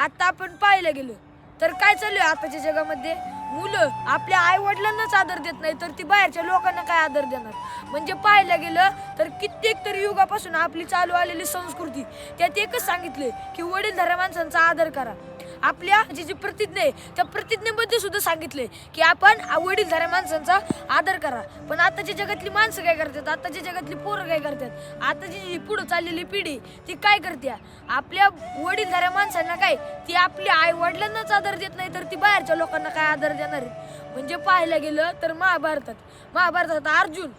आता आपण पाहायला गेलो तर काय चालू आहे आताच्या जगामध्ये, मुलं आपल्या आई वडिलांनाच आदर देत नाही तर ती बाहेरच्या लोकांना काय आदर देणार. म्हणजे पाहायला गेलं तर कित्येक तरी युगापासून आपली चालू आलेली संस्कृती त्यात एकच सांगितले की वडीलधाऱ्या माणसांचा आदर करा. आपल्या जी प्रतिज्ञा आहे त्या प्रतिज्ञेमध्ये सुद्धा सांगितले की आपण वडीलधाऱ्या माणसांचा आदर करा. पण आताच्या जगातली माणसं काय करतात, आताच्या जगातली पोरं काय करतात, आताची जी पुढे चाललेली पिढी ती काय करते, आपल्या वडीलधाऱ्या माणसांना काय ती आपल्या आई वडिलांनाच आदर देत नाही तर ती बाहेरच्या लोकांना काय आदर देणार आहे. म्हणजे पाहायला गेलं तर महाभारतात अर्जुन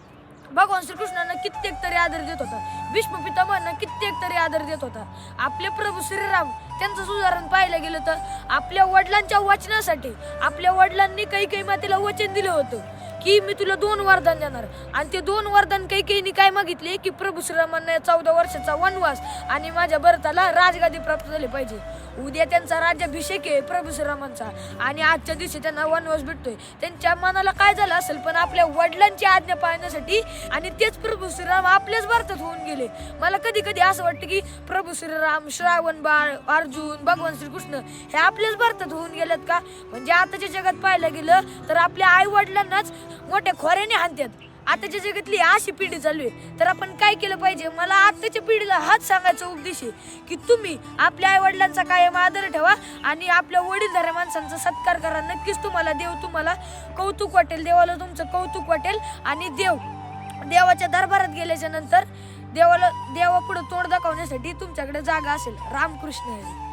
भगवान श्रीकृष्णांना कित्येक तरी आदर देत होता, भीष्म पितामहांना कित्येक तरी आदर देत होता. आपले प्रभू श्रीराम त्यांचं उदाहरण पाहायला गेलं तर आपल्या वडिलांच्या वचनासाठी आपल्या वडिलांनी काही मातेला वचन दिलं होतं की मी तुला 2 वरदान देणार. आणि ते 2 वरदान काही काय मागितले की प्रभू श्रीरामांना 14 वर्षाचा वनवास आणि माझ्या भरताला राजगादी प्राप्त झाली पाहिजे. उद्या त्यांचा राज्याभिषेक आहे प्रभू श्रीरामांचा आणि आजच्या दिवशी त्यांना वनवास भेटतोय. त्यांच्या मनाला काय झालं असेल पण आपल्या वडिलांची आज्ञा पाळण्यासाठी आणि तेच प्रभू श्रीराम आपल्याच भारतात होऊन गेले. मला कधी असं वाटतं की प्रभू श्रीराम, श्रावण बाळ, अर्जुन, भगवान श्रीकृष्ण हे आपल्याच भारतात होऊन गेलेत का. म्हणजे आताच्या जगात पाहायला गेलं तर आपल्या आई वडिलांनाच मोठ्या खोऱ्याने हाणतात. आताच्या जगातली अशी पिढी चालू आहे तर आपण काय केलं पाहिजे. मला आताच्या पिढीला हाच सांगायचा उपदेश आहे की तुम्ही आपल्या आई वडिलांचा कायम आदर ठेवा आणि आपल्या वडीलधाऱ्या माणसांचा सत्कार करा. नक्कीच तुम्हाला तुम्हाला कौतुक वाटेल, देवाला तुमचं कौतुक वाटेल आणि देवाच्या दरबारात गेल्याच्या नंतर देवापुढे तोंड दाखवण्यासाठी तुमच्याकडे जागा असेल. रामकृष्ण हरी.